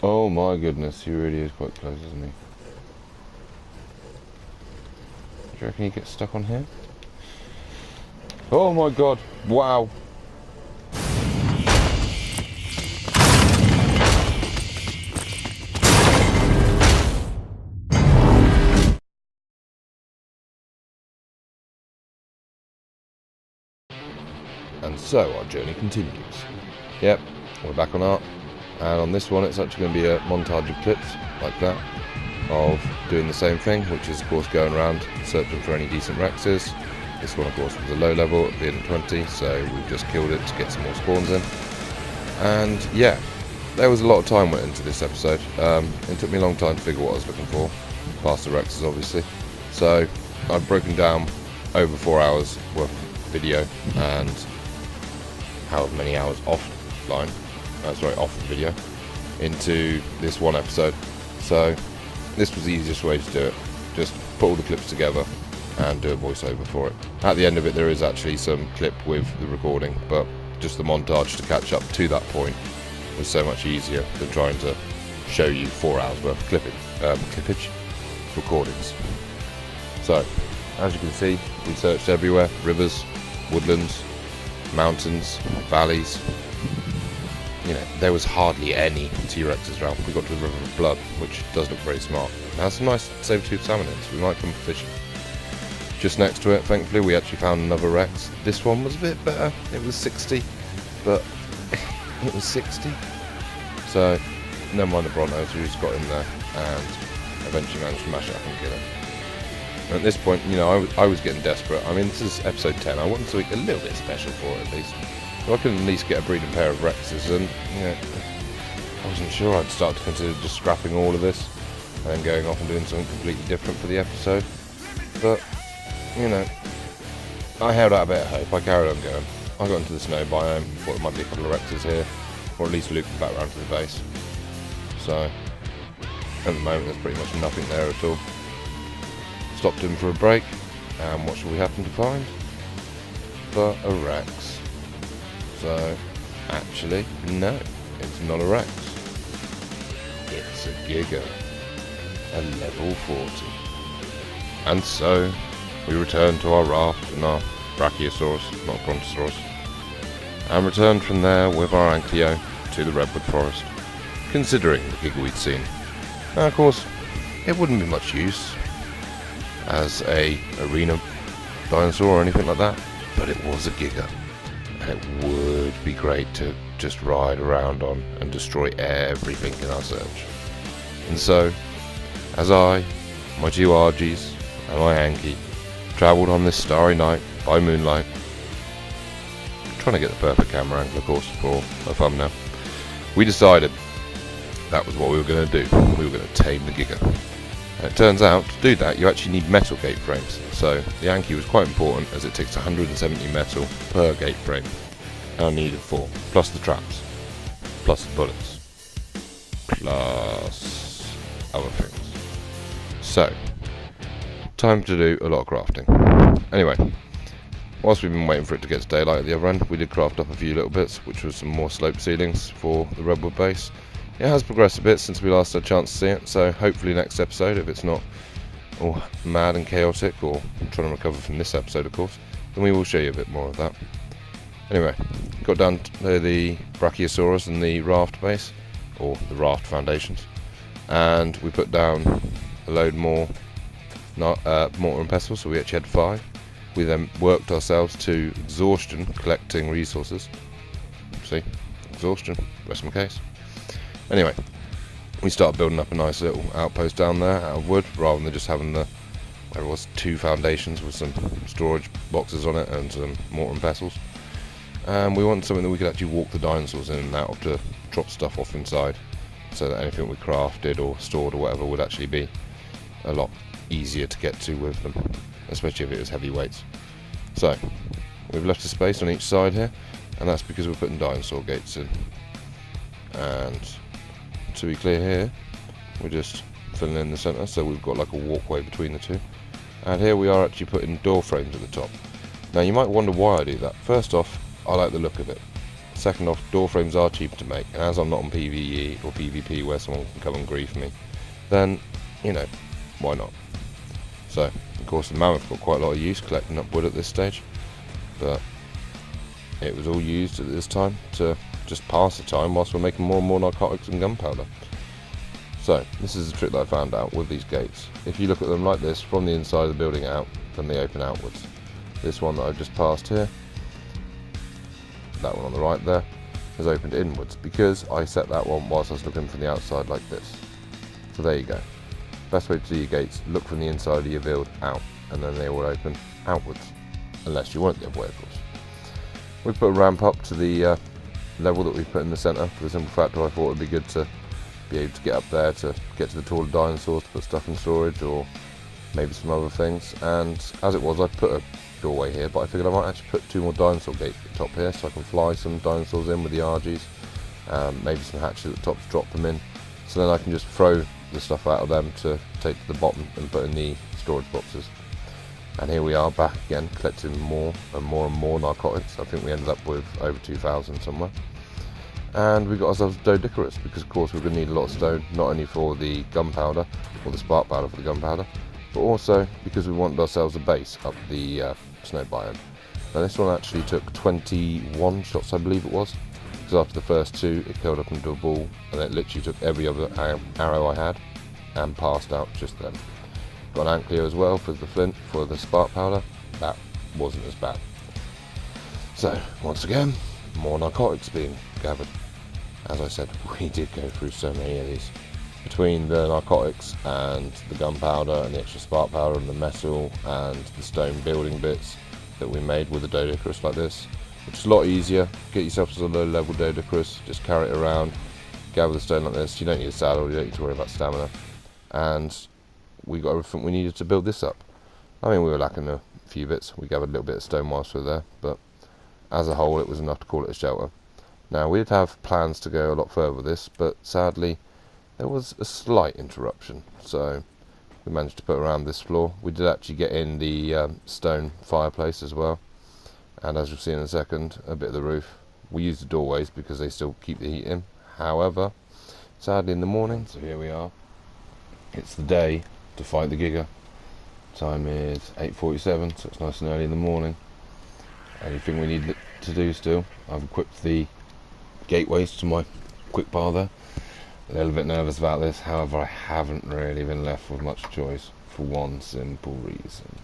Oh my goodness, he really is quite close, isn't he? Do you reckon he gets stuck on here? Oh my god, wow. And so our journey continues. Yep, we're back on art, and on this one it's actually going to be a montage of clips like that of doing the same thing, which is of course going around searching for any decent Rexes. This one of course was a low level at the end of 20, so we've just killed it to get some more spawns in. And yeah, there was a lot of time went into this episode. It took me a long time to figure what I was looking for, past the Rexes obviously. So I've broken down over 4 hours worth of video and however many hours offline, that's right, off the video, into this one episode. So this was the easiest way to do it. Just put all the clips together and do a voiceover for it. At the end of it there is actually some clip with the recording, but just the montage to catch up to that point was so much easier than trying to show you 4 hours worth of clippage recordings. So as you can see, we searched everywhere: rivers, woodlands, mountains, valleys. You know, there was hardly any T-Rexes around. We got to the River of Blood, which does look very smart. It has some nice saber-tooth salmon in it, so we might come fishing. Just next to it, thankfully, we actually found another Rex. This one was a bit better. It was 60, but it was 60. So, never mind the Brontos, we just got in there and eventually managed to mash it up and kill it. And at this point, you know, I was getting desperate. I mean, this is episode 10. I wanted something a little bit special for it, at least. So I could at least get a breeding pair of Rexes, and you know, I wasn't sure I'd start to consider just scrapping all of this and then going off and doing something completely different for the episode. But, you know, I held out a bit of hope. I carried on going. I got into the snow biome, thought there might be a couple of Rexes here, or at least looping back around to the base. So, at the moment there's pretty much nothing there at all. Stopped in for a break, and what shall we happen to find but a Rex? So, actually, no, it's not a Rex. It's a Giga, a level 40. And so, we return to our raft and our Brachiosaurus, not Brontosaurus, and returned from there with our Ankylo to the Redwood Forest, considering the Giga we'd seen. Now, of course, it wouldn't be much use as a arena dinosaur or anything like that, but it was a Giga, and it would be great to just ride around on and destroy everything in our search. And so, as I, my two Argies, and my Anky travelled on this starry night by moonlight, trying to get the perfect camera angle, of course, for a thumbnail, we decided that was what we were going to do. We were going to tame the Giga. And it turns out, to do that, you actually need metal gate frames. So the Anky was quite important, as it takes 170 metal per gate frame. And I needed 4, plus the traps, plus the bullets, plus other things. So, time to do a lot of crafting. Anyway, whilst we've been waiting for it to get to daylight at the other end, we did craft up a few little bits, which was some more slope ceilings for the Redwood base. It has progressed a bit since we last had a chance to see it, so hopefully next episode, if it's not all mad and chaotic, or trying to recover from this episode of course, then we will show you a bit more of that. Anyway, got down to the Brachiosaurus and the raft base, or the raft foundations, and we put down a load more mortar and pestle, so we actually had 5. We then worked ourselves to exhaustion, collecting resources. See, exhaustion, rest my case. Anyway, we started building up a nice little outpost down there out of wood, rather than just having the, where it was, 2 foundations with some storage boxes on it and some mortar and pestles. And we wanted something that we could actually walk the dinosaurs in and out of, to drop stuff off inside, so that anything we crafted or stored or whatever would actually be a lot easier to get to with them, especially if it was heavy weights. So, we've left a space on each side here, and that's because we're putting dinosaur gates in. And to be clear here, we're just filling in the centre, so we've got like a walkway between the two. And here we are actually putting door frames at the top. Now you might wonder why I do that. First off, I like the look of it. Second off, door frames are cheaper to make, and as I'm not on PvE or PvP where someone can come and grief me, then, you know, why not? So, of course, the mammoth got quite a lot of use collecting up wood at this stage, but it was all used at this time to just pass the time whilst we're making more and more narcotics and gunpowder. So, this is a trick that I found out with these gates. If you look at them like this, from the inside of the building out, then they open outwards. This one that I've just passed here, that one on the right there, has opened inwards, because I set that one whilst I was looking from the outside like this. So there you go. Best way to do your gates, look from the inside of your build out, and then they will open outwards, unless you want it the other way, of course. We put a ramp up to the level that we put in the centre, for the simple fact that I thought it would be good to be able to get up there to get to the taller dinosaurs to put stuff in storage, or maybe some other things. And as it was, I put a doorway here, but I figured I might actually put 2 more dinosaur gates at the top here, so I can fly some dinosaurs in with the RGs, maybe some hatches at the top to drop them in, so then I can just throw the stuff out of them to take to the bottom and put in the storage boxes. And here we are back again, collecting more and more and more narcotics. I think we ended up with over 2,000 somewhere. And we got ourselves Dodicarus, because of course we're going to need a lot of stone, not only for the gunpowder, or the spark powder for the gunpowder, but also because we wanted ourselves a base up the snow biome. Now this one actually took 21 shots, I believe it was, because after the first 2 it curled up into a ball, and it literally took every other arrow I had and passed out just then. Got an Antcleo as well for the flint, for the spark powder. That wasn't as bad. So, once again, more narcotics being gathered. As I said, we did go through so many of these. Between the narcotics and the gunpowder and the extra spark powder and the metal and the stone building bits that we made with the Dodicarus like this, which is a lot easier. Get yourself to a low level Dodicarus, just carry it around, gather the stone like this. You don't need a saddle, you don't need to worry about stamina. And we got everything we needed to build this up. I mean, we were lacking a few bits. We gathered a little bit of stone whilst we were there, but as a whole it was enough to call it a shelter. Now, we did have plans to go a lot further with this, but sadly there was a slight interruption, so we managed to put around this floor. We did actually get in the stone fireplace as well, and as you'll see in a second, a bit of the roof. We use the doorways because they still keep the heat in. However, sadly in the morning, so here we are, it's the day to fight the Giga. Time is 8:47, so it's nice and early in the morning. Anything we need to do still, I've equipped the gateways to my quick bar there. A little bit nervous about this, however I haven't really been left with much choice for one simple reason,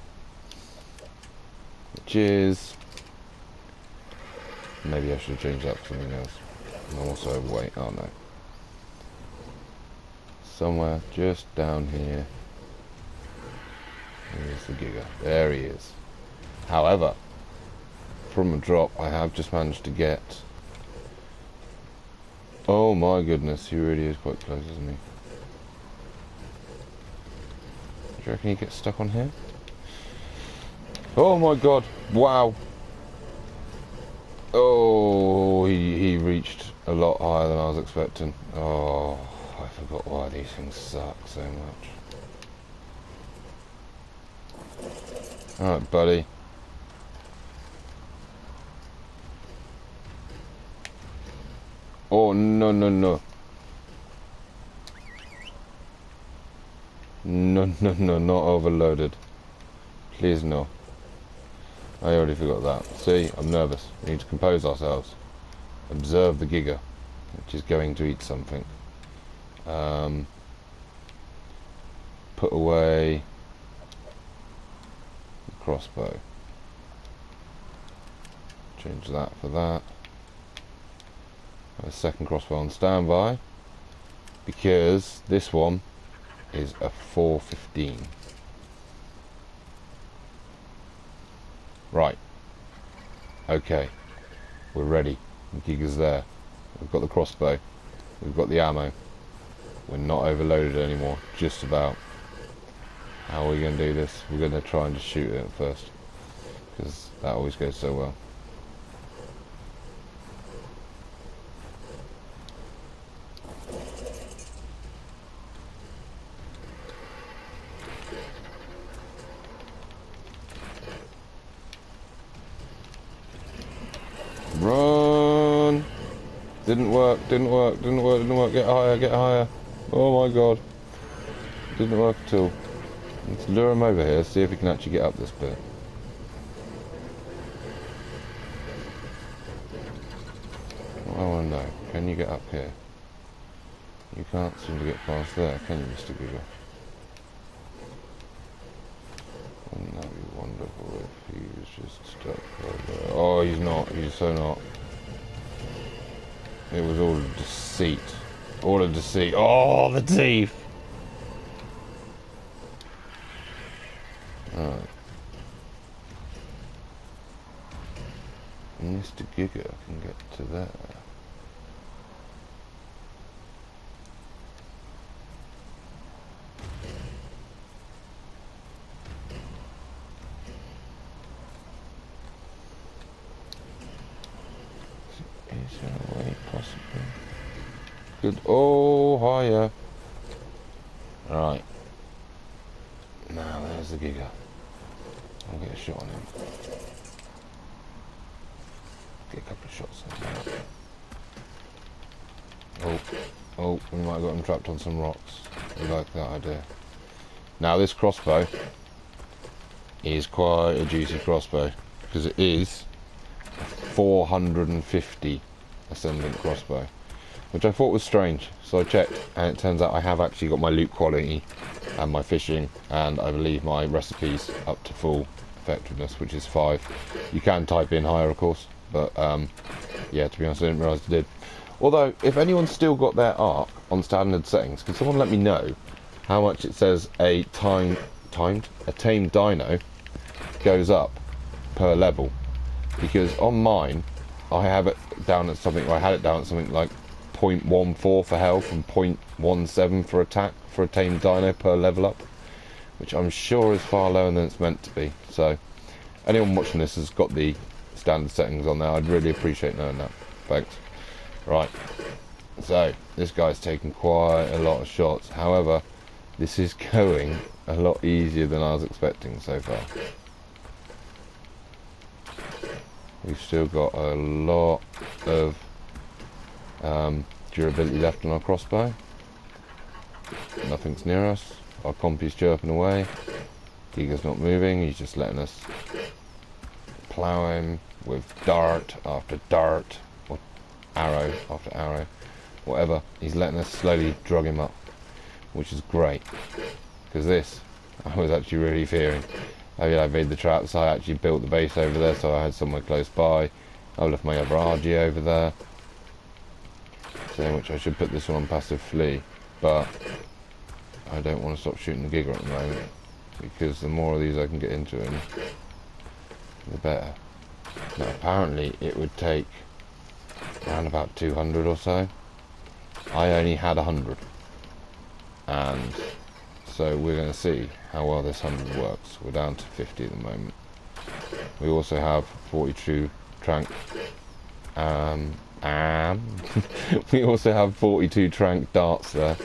which is maybe I should have changed that for something else. I'm also overweight. Oh no, somewhere just down here is the Giga. There he is. However, from a drop I have just managed to get, oh my goodness, he really is quite close, isn't he? Do you reckon he gets stuck on here? Oh my god, wow. Oh, he reached a lot higher than I was expecting. Oh, I forgot why these things suck so much. Alright, buddy. Oh, no, no, no. No, no, no, not overloaded. Please, no. I already forgot that. See, I'm nervous. We need to compose ourselves. Observe the Giga, which is going to eat something. Put away the crossbow. Change that for that. A second crossbow on standby, because this one is a 415. Right. Okay. We're ready. The Giga's there. We've got the crossbow. We've got the ammo. We're not overloaded anymore. Just about. How are we going to do this? We're going to try and just shoot it at first, because that always goes so well. Run! Didn't work, didn't work, didn't work, didn't work. Get higher, get higher. Oh my god. Didn't work at all. Let's lure him over here, see if he can actually get up this bit. I want to know, can you get up here? You can't seem to get past there, can you, Mr. Giga? Wouldn't that be wonderful if he was just stuck right there? Oh, he's not. He's so not. It was all a deceit. All a deceit. Oh, the teeth! Alright. Mr. Giga can get to there. Is there a way possibly? Good. Oh, higher. Right. Now there's the Giga. I'll get a shot on him. Get a couple of shots on him. Oh, we might have got him trapped on some rocks. We like that idea. Now this crossbow is quite a juicy crossbow because it is 450 ascendant crossbow, which I thought was strange, so I checked and it turns out I have actually got my loot quality and my fishing and I believe my recipes up to full effectiveness, which is 5. You can type in higher of course, but yeah, to be honest I didn't realise it did. Although if anyone's still got their arc on standard settings, can someone let me know how much it says a tamed dino goes up per level? Because on mine I have it down at something, I had it down at something like 0.14 for health and 0.17 for attack for a tamed dino per level up, which I'm sure is far lower than it's meant to be. So anyone watching this has got the standard settings on there, I'd really appreciate knowing that. Thanks. Right, so this guy's taking quite a lot of shots, however this is going a lot easier than I was expecting so far. We've still got a lot of durability left on our crossbow. Nothing's near us. Our compy's chirping away. Giga's not moving, he's just letting us plough him with dart after dart, or arrow after arrow, whatever. He's letting us slowly drug him up, which is great, because this I was actually really fearing. I made the traps, I actually built the base over there so I had somewhere close by. I left my other RG over there, saying which I should put this one on passive flee, but I don't want to stop shooting the Giga at the moment, because the more of these I can get into him, the better. Now apparently it would take around about 200 or so. I only had 100, and so we're going to see how well this 100 works. We're down to 50 at the moment. We also have 42 trank we also have 42 trank darts there,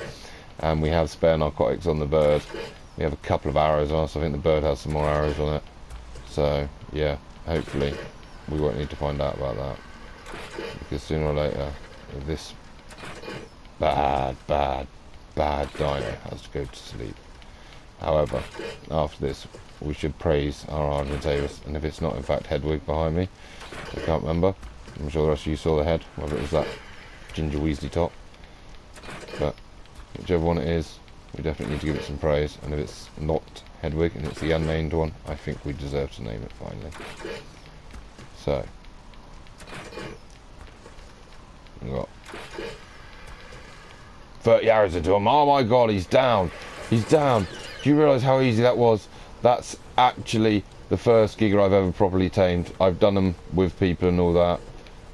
and we have spare narcotics on the bird. We have a couple of arrows on us. I think the bird has some more arrows on it, so yeah, hopefully we won't need to find out about that, because sooner or later if this bad dino has to go to sleep. However, after this we should praise our Argentavis, and if it's not in fact Hedwig behind me, I can't remember, I'm sure the rest of you saw the head, whether it was that Ginger Weasley top, but whichever one it is, we definitely need to give it some praise, and if it's not Hedwig and it's the unnamed one, I think we deserve to name it finally. So we've got 30 arrows into him. Oh my god, he's down! He's down! Do you realise how easy that was? That's actually the first Giga I've ever properly tamed. I've done them with people and all that,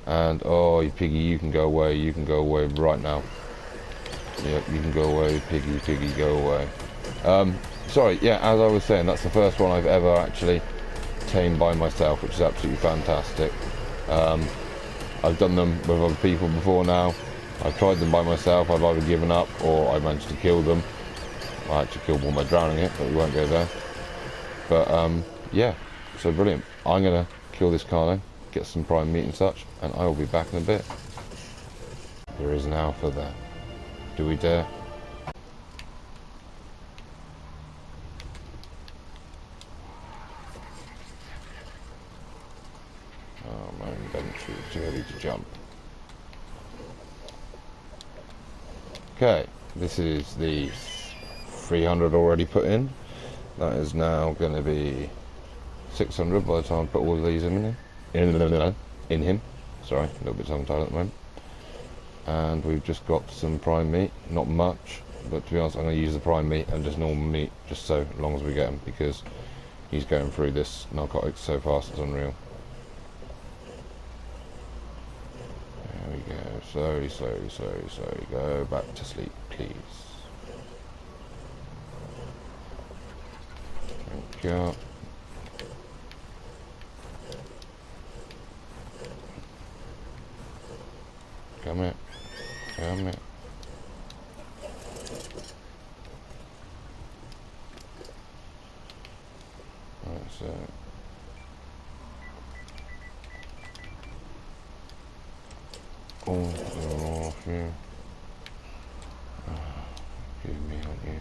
and oh, you piggy, you can go away. You can go away right now. Yep, you can go away, piggy, go away. Sorry, yeah, as I was saying, that's the first one I've ever actually tamed by myself, which is absolutely fantastic. I've done them with other people before now. I've tried them by myself, I've either given up or I managed to kill them. I actually killed one by drowning it, but we won't go there. But yeah, so brilliant. I'm going to kill this Carno, get some prime meat and such, and I will be back in a bit. There is an alpha there. Do we dare? Oh, my inventory is too heavy to jump. Okay, this is the 300 already put in. That is now going to be 600 by the time I put all of these in him. Sorry, a little bit tongue-tied at the moment. And we've just got some prime meat, not much, but to be honest I'm going to use the prime meat and just normal meat just so long as we get him, because he's going through this narcotics so fast it's unreal. There we go, slowly, slowly, slowly, slowly, go back to sleep please. Thank you. Come here. Come here. Right, so oh, here. Give me on you.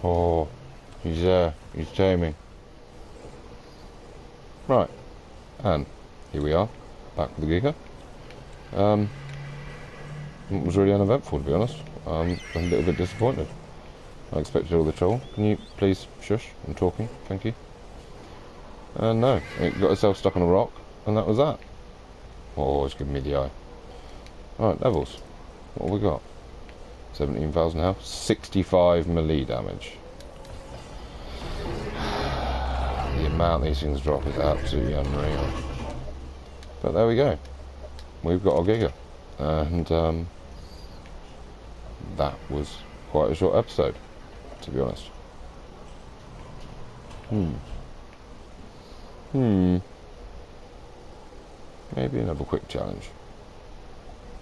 Oh, he's there. He's taming. Right, and here we are, back with the Giga. It was really uneventful, to be honest. I'm a little bit disappointed. I expected all the trouble. Can you please shush? I'm talking. Thank you. No, it got itself stuck on a rock, and that was that. Oh, it's giving me the eye. Alright, levels. What have we got? 17,000 health, 65 melee damage. The amount these things drop is absolutely unreal. But there we go. We've got our Giga. And that was quite a short episode, to be honest. Maybe another quick challenge.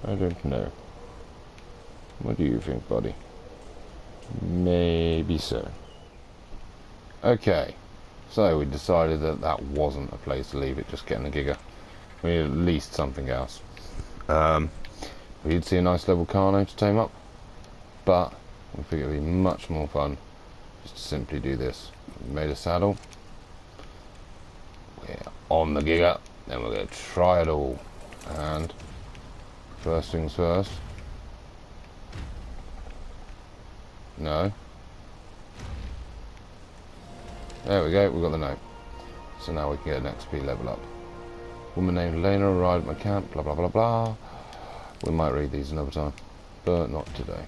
I don't know. What do you think, buddy? Maybe so. Okay, so we decided that that wasn't a place to leave it, just getting a Giga. We need at least something else. We did see a nice level Carno to tame up, but we figured it'd be much more fun just to simply do this. We made a saddle. We're on the Giga, then we're going to try it all. And first things first. No. There we go, we've got the note. So now we can get an XP level up. Woman named Lena arrived at my camp, blah blah blah blah. We might read these another time, but not today.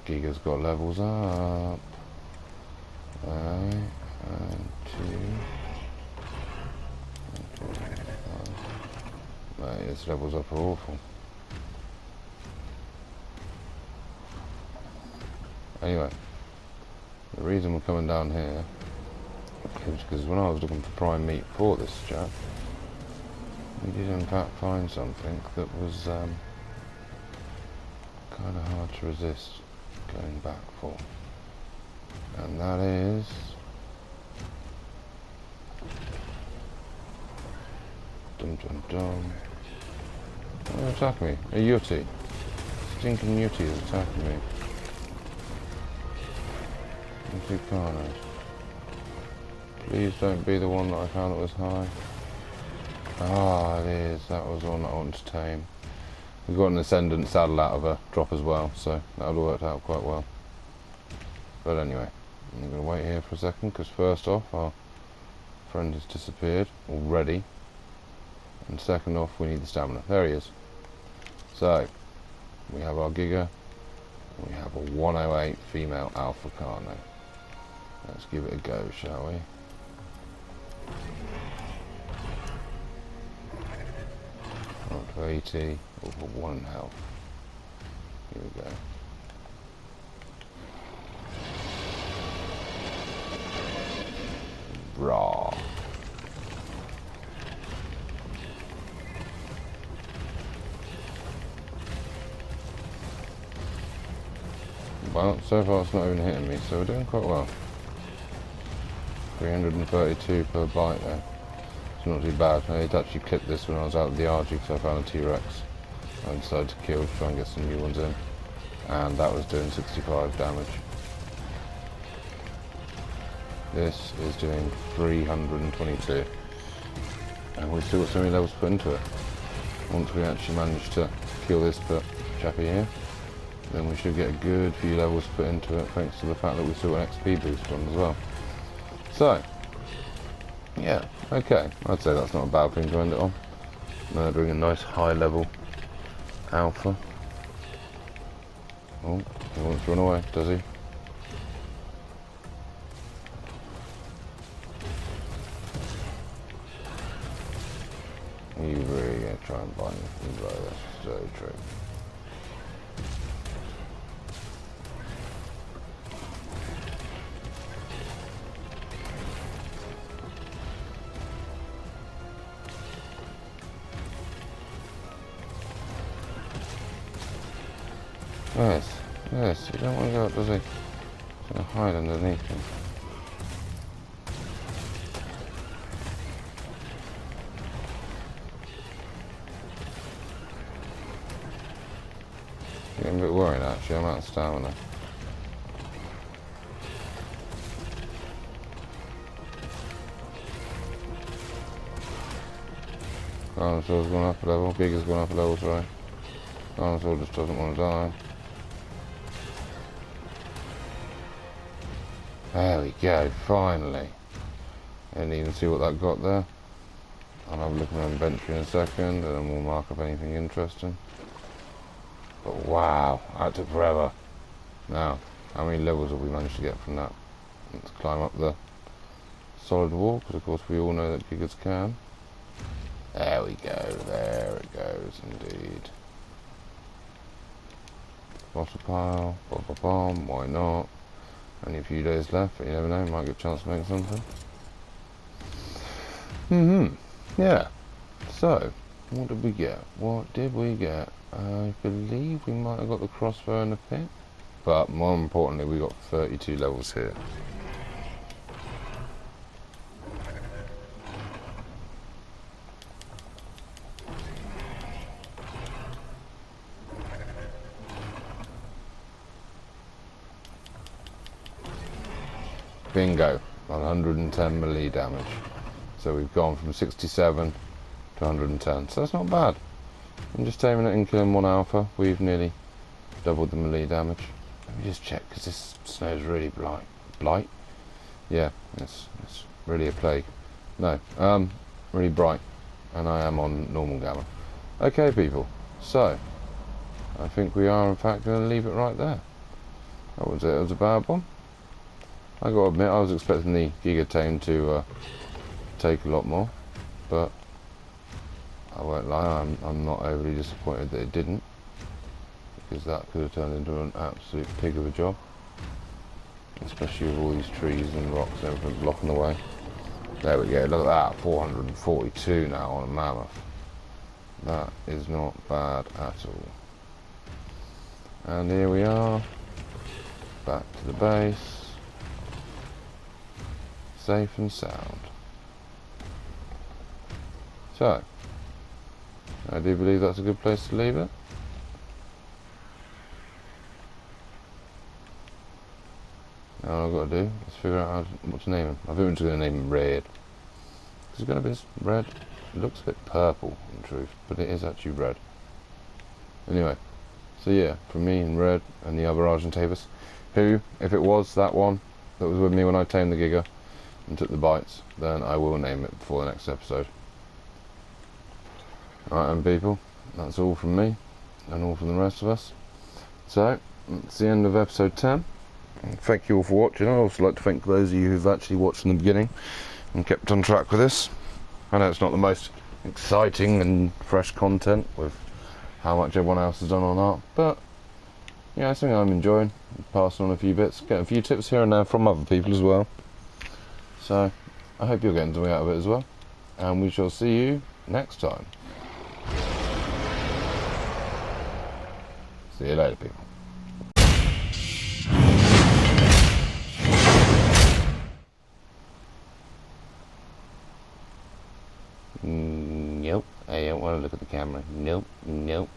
Giga's got levels up. And mate, his levels up are awful. Anyway, the reason we're coming down here is because when I was looking for prime meat for this chap, we did in fact find something that was kind of hard to resist going back for, and that is dum dum dum. Oh, they're attacking me. A Yeti. Stinking Yeti is attacking me. Two Carnos. Please don't be the one that I found that was high. Ah, it is. That was the one that I wanted to tame. We got an ascendant saddle out of a drop as well, so that would have worked out quite well. But anyway, I'm going to wait here for a second, because first off, our friend has disappeared already. And second off, we need the stamina. There he is. So, we have our Giga. We have a 108 female alpha Carno. Let's give it a go, shall we? 80, or for 1 health. Here we go. Raw. Well, so far it's not even hitting me, so we're doing quite well. 332 per bite there. It's not too bad. I had actually clipped this when I was out at the RG because I found a T-Rex. I decided to kill to try and get some new ones in. And that was doing 65 damage. This is doing 322. And we've still got so many levels put into it. Once we actually manage to kill this chappy here, then we should get a good few levels put into it, thanks to the fact that we still got an XP boost on as well. So, yeah, okay, I'd say that's not a bad thing to end it on. Murdering a nice high level alpha. Oh, he wants to run away, does he? You really gonna try and bind me, bro? That's so true. Yes, you don't want to go up, does he? He's going to hide underneath him. Getting a bit worried actually, I'm out of stamina. Dinosaur's gone up a level, Giga's gone up a level, sorry. Dinosaur just doesn't want to die. There we go, finally. Didn't even see what that got there. I'll have a look at my inventory in a second and then we'll mark up anything interesting. But wow, that took forever. Now, how many levels have we managed to get from that? Let's climb up the solid wall, because of course we all know that Gigas can. There we go, there it goes indeed. Bottle pile, bomb, why not? Only a few days left, but you never know, might get a chance to make something. Yeah. So, what did we get? What did we get? I believe we might have got the crossbow and the pit. But more importantly, we got 32 levels here. Bingo, 110 melee damage. So we've gone from 67 to 110, so that's not bad. I'm just taming it and killing one alpha, we've nearly doubled the melee damage. Let me just check, because this snow's really blight? Yeah, it's really a plague. No, really bright, and I am on normal gamma. Okay people, so, I think we are in fact going to leave it right there. That was it, it was a bad one. I gotta admit, I was expecting the Giga Tame to take a lot more, but I won't lie, I'm not overly disappointed that it didn't, because that could have turned into an absolute pig of a job, especially with all these trees and rocks and everything blocking the way. There we go, look at that, 442 now on a mammoth. That is not bad at all. And here we are, back to the base. Safe and sound. So, I do believe that's a good place to leave it. Now all I've got to do is figure out what to name him. I think we're just going to name him Red. Because it's going to be red. It looks a bit purple in truth, but it is actually red. Anyway, so yeah, from me and Red and the other Argentavis, who, if it was that one that was with me when I tamed the Giga and took the bites, then I will name it before the next episode. Alright then people, that's all from me and all from the rest of us. So, it's the end of episode 10. And thank you all for watching. I'd also like to thank those of you who've actually watched from the beginning and kept on track with this. I know it's not the most exciting and fresh content with how much everyone else has done on art, but yeah, it's something I'm enjoying, passing on a few bits, getting a few tips here and there from other people as well. So I hope you're getting something out of it as well, and we shall see you next time. See you later, people. Nope, I don't want to look at the camera. Nope, nope.